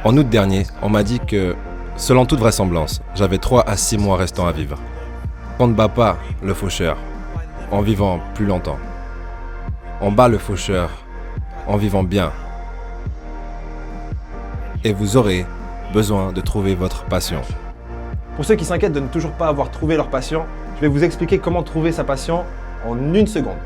En août dernier, on m'a dit que, selon toute vraisemblance, j'avais 3 à 6 mois restants à vivre. On ne bat pas le faucheur en vivant plus longtemps. On bat le faucheur en vivant bien. Et vous aurez besoin de trouver votre passion. Pour ceux qui s'inquiètent de ne toujours pas avoir trouvé leur passion, je vais vous expliquer comment trouver sa passion en 1 seconde.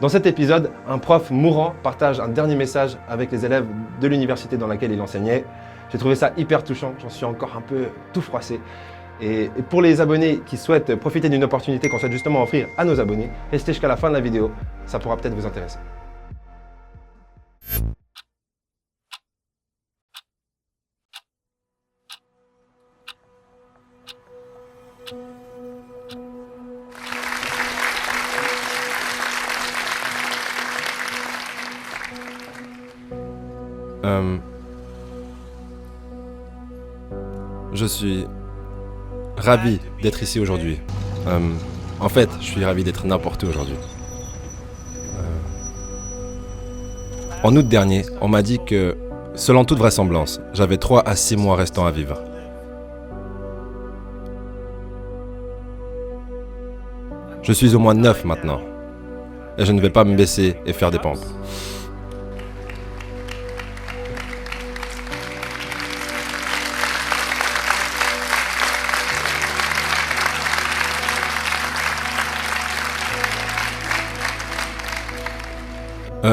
Dans cet épisode, un prof mourant partage un dernier message avec les élèves de l'université dans laquelle il enseignait. J'ai trouvé ça hyper touchant, j'en suis encore un peu tout froissé. Et pour les abonnés qui souhaitent profiter d'une opportunité qu'on souhaite justement offrir à nos abonnés, restez jusqu'à la fin de la vidéo, ça pourra peut-être vous intéresser. Je suis ravi d'être ici aujourd'hui. En fait, je suis ravi d'être n'importe où aujourd'hui. En août dernier, on m'a dit que, selon toute vraisemblance, j'avais 3 à 6 mois restants à vivre. Je suis au moins 9 maintenant. Et je ne vais pas me baisser et faire des pompes.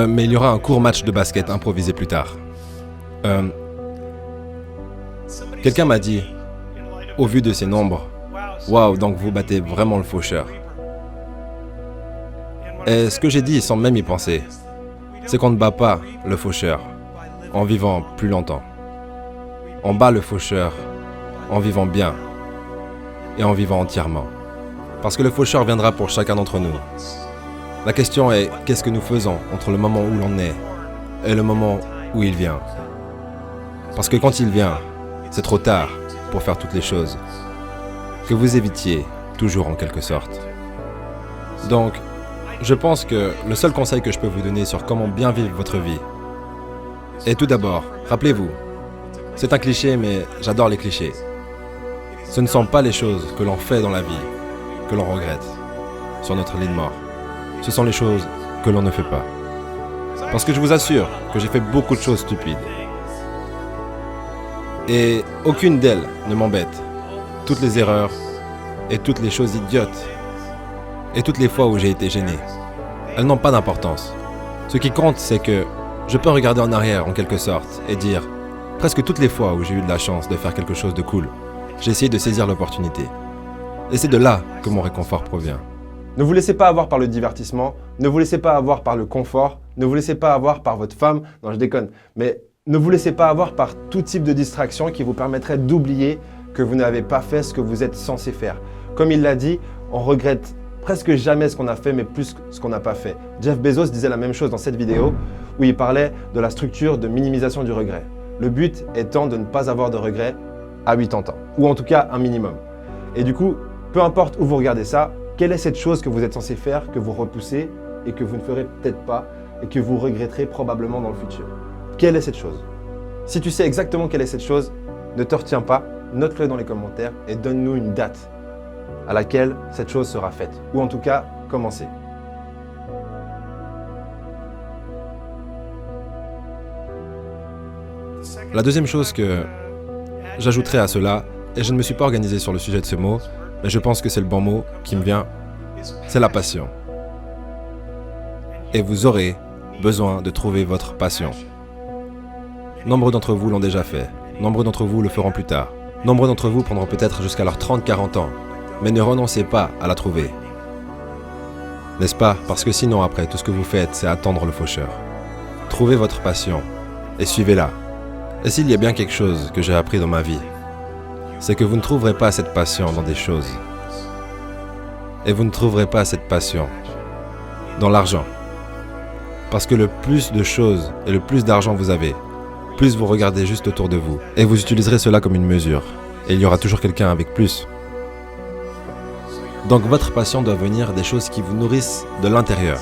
Mais il y aura un court match de basket improvisé plus tard. Quelqu'un m'a dit, au vu de ces nombres, « Waouh, donc vous battez vraiment le faucheur. » Et ce que j'ai dit sans même y penser, c'est qu'on ne bat pas le faucheur en vivant plus longtemps. On bat le faucheur en vivant bien et en vivant entièrement. Parce que le faucheur viendra pour chacun d'entre nous. La question est, qu'est-ce que nous faisons entre le moment où l'on est et le moment où il vient? Parce que quand il vient, c'est trop tard pour faire toutes les choses que vous évitiez toujours en quelque sorte. Donc, je pense que le seul conseil que je peux vous donner sur comment bien vivre votre vie est tout d'abord, rappelez-vous, c'est un cliché mais j'adore les clichés. Ce ne sont pas les choses que l'on fait dans la vie que l'on regrette sur notre lit de mort. Ce sont les choses que l'on ne fait pas. Parce que je vous assure que j'ai fait beaucoup de choses stupides. Et aucune d'elles ne m'embête. Toutes les erreurs et toutes les choses idiotes et toutes les fois où j'ai été gêné, elles n'ont pas d'importance. Ce qui compte, c'est que je peux regarder en arrière en quelque sorte et dire presque toutes les fois où j'ai eu de la chance de faire quelque chose de cool, j'ai essayé de saisir l'opportunité. Et c'est de là que mon réconfort provient. Ne vous laissez pas avoir par le divertissement, ne vous laissez pas avoir par le confort, ne vous laissez pas avoir par votre femme, non je déconne, mais ne vous laissez pas avoir par tout type de distraction qui vous permettrait d'oublier que vous n'avez pas fait ce que vous êtes censé faire. Comme il l'a dit, on regrette presque jamais ce qu'on a fait, mais plus ce qu'on n'a pas fait. Jeff Bezos disait la même chose dans cette vidéo où il parlait de la structure de minimisation du regret. Le but étant de ne pas avoir de regrets à 80 ans, ou en tout cas un minimum. Et du coup, peu importe où vous regardez ça, quelle est cette chose que vous êtes censé faire, que vous repoussez et que vous ne ferez peut-être pas et que vous regretterez probablement dans le futur? Quelle est cette chose? Si tu sais exactement quelle est cette chose, ne te retiens pas, note-le dans les commentaires et donne-nous une date à laquelle cette chose sera faite, ou en tout cas, commencez. La deuxième chose que j'ajouterai à cela, et je ne me suis pas organisé sur le sujet de ce mot, mais je pense que c'est le bon mot qui me vient, c'est la passion. Et vous aurez besoin de trouver votre passion. Nombre d'entre vous l'ont déjà fait, nombre d'entre vous le feront plus tard. Nombre d'entre vous prendront peut-être jusqu'à leurs 30-40 ans, mais ne renoncez pas à la trouver. N'est-ce pas? Parce que sinon après, tout ce que vous faites, c'est attendre le faucheur. Trouvez votre passion et suivez-la. Et s'il y a bien quelque chose que j'ai appris dans ma vie, c'est que vous ne trouverez pas cette passion dans des choses. Et vous ne trouverez pas cette passion dans l'argent. Parce que le plus de choses et le plus d'argent vous avez, plus vous regardez juste autour de vous. Et vous utiliserez cela comme une mesure. Et il y aura toujours quelqu'un avec plus. Donc votre passion doit venir des choses qui vous nourrissent de l'intérieur.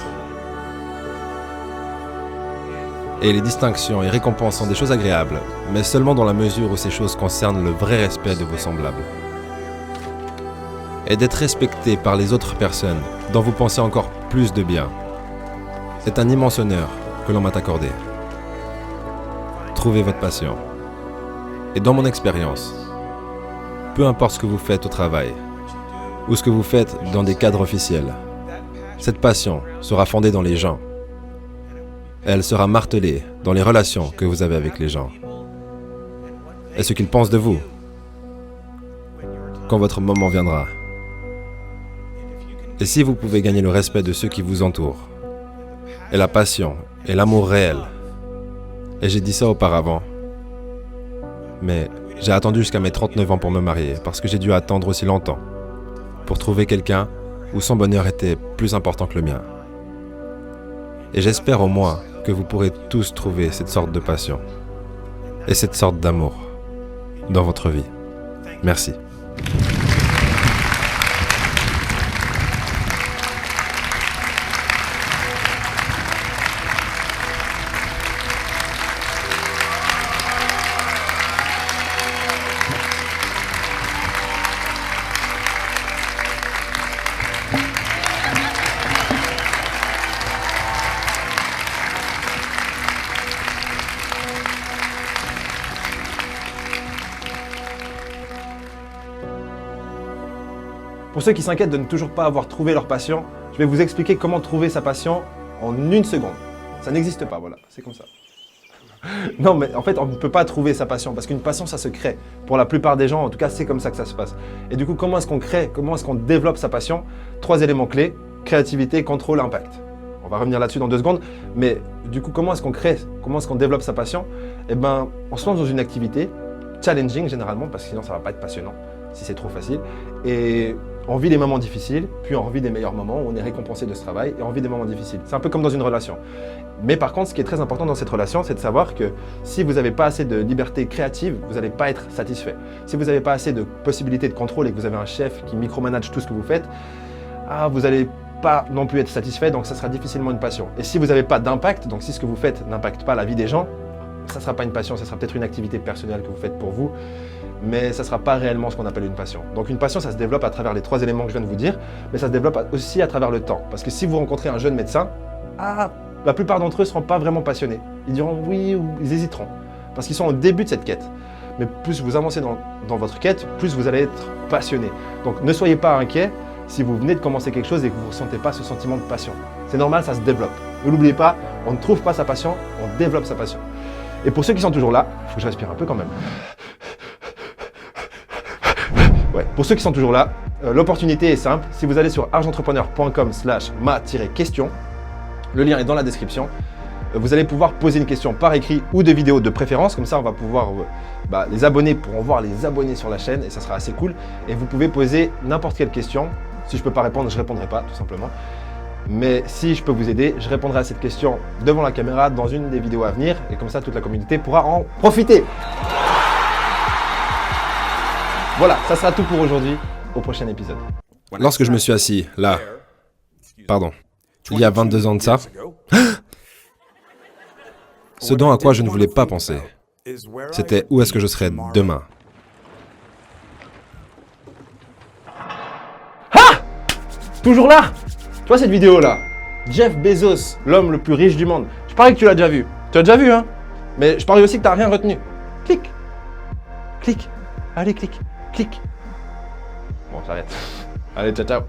Et les distinctions et récompenses sont des choses agréables, mais seulement dans la mesure où ces choses concernent le vrai respect de vos semblables. Et d'être respecté par les autres personnes dont vous pensez encore plus de bien est un immense honneur que l'on m'a accordé. Trouvez votre passion. Et dans mon expérience, peu importe ce que vous faites au travail ou ce que vous faites dans des cadres officiels, cette passion sera fondée dans les gens. Elle sera martelée dans les relations que vous avez avec les gens et ce qu'ils pensent de vous quand votre moment viendra. Et si vous pouvez gagner le respect de ceux qui vous entourent, et la passion et l'amour réel, et j'ai dit ça auparavant, mais j'ai attendu jusqu'à mes 39 ans pour me marier, parce que j'ai dû attendre aussi longtemps pour trouver quelqu'un où son bonheur était plus important que le mien. Et j'espère au moins que vous pourrez tous trouver cette sorte de passion et cette sorte d'amour dans votre vie. Merci. Pour ceux qui s'inquiètent de ne toujours pas avoir trouvé leur passion, je vais vous expliquer comment trouver sa passion en 1 seconde. Ça n'existe pas, voilà, c'est comme ça. Non, mais en fait, on ne peut pas trouver sa passion parce qu'une passion, ça se crée. Pour la plupart des gens, en tout cas, c'est comme ça que ça se passe. Et du coup, comment est-ce qu'on crée, comment est-ce qu'on développe sa passion? 3 éléments clés, créativité, contrôle, impact. On va revenir là-dessus dans 2 secondes. Mais du coup, comment est-ce qu'on crée, comment est-ce qu'on développe sa passion? Eh bien, on se lance dans une activité challenging généralement, parce que sinon, ça ne va pas être passionnant si c'est trop facile. Et on vit des moments difficiles, puis on vit des meilleurs moments où on est récompensé de ce travail et on vit des moments difficiles. C'est un peu comme dans une relation. Mais par contre, ce qui est très important dans cette relation, c'est de savoir que si vous n'avez pas assez de liberté créative, vous n'allez pas être satisfait. Si vous n'avez pas assez de possibilités de contrôle et que vous avez un chef qui micromanage tout ce que vous faites, vous n'allez pas non plus être satisfait, donc ça sera difficilement une passion. Et si vous n'avez pas d'impact, donc si ce que vous faites n'impacte pas la vie des gens, ça ne sera pas une passion, ça sera peut-être une activité personnelle que vous faites pour vous, mais ça ne sera pas réellement ce qu'on appelle une passion. Donc une passion, ça se développe à travers les 3 éléments que je viens de vous dire, mais ça se développe aussi à travers le temps. Parce que si vous rencontrez un jeune médecin, la plupart d'entre eux ne seront pas vraiment passionnés. Ils diront oui ou ils hésiteront, parce qu'ils sont au début de cette quête. Mais plus vous avancez dans votre quête, plus vous allez être passionné. Donc ne soyez pas inquiet si vous venez de commencer quelque chose et que vous ne ressentez pas ce sentiment de passion. C'est normal, ça se développe. Ne l'oubliez pas, on ne trouve pas sa passion, on développe sa passion. Et pour ceux qui sont toujours là, il faut que je respire un peu quand même. Ouais, pour ceux qui sont toujours là, l'opportunité est simple. Si vous allez sur argentrepreneur.com/ma-question, le lien est dans la description. Vous allez pouvoir poser une question par écrit ou de vidéo de préférence. Comme ça, on va pouvoir, les abonnés pourront voir les abonnés sur la chaîne et ça sera assez cool. Et vous pouvez poser n'importe quelle question. Si je ne peux pas répondre, je ne répondrai pas, tout simplement. Mais si je peux vous aider, je répondrai à cette question devant la caméra dans une des vidéos à venir. Et comme ça, toute la communauté pourra en profiter. Voilà, ça sera tout pour aujourd'hui. Au prochain épisode. Lorsque je me suis assis, là, il y a 22 ans de ça, ce dont à quoi je ne voulais pas penser, c'était où est-ce que je serais demain. Toujours là? Tu vois cette vidéo là? Jeff Bezos, l'homme le plus riche du monde. Je parie que tu l'as déjà vu. Tu l'as déjà vu, hein? Mais je parie aussi que tu n'as rien retenu. Clique. Clique. Allez, clique. Clique. Bon, j'arrête. Allez, ciao, ciao.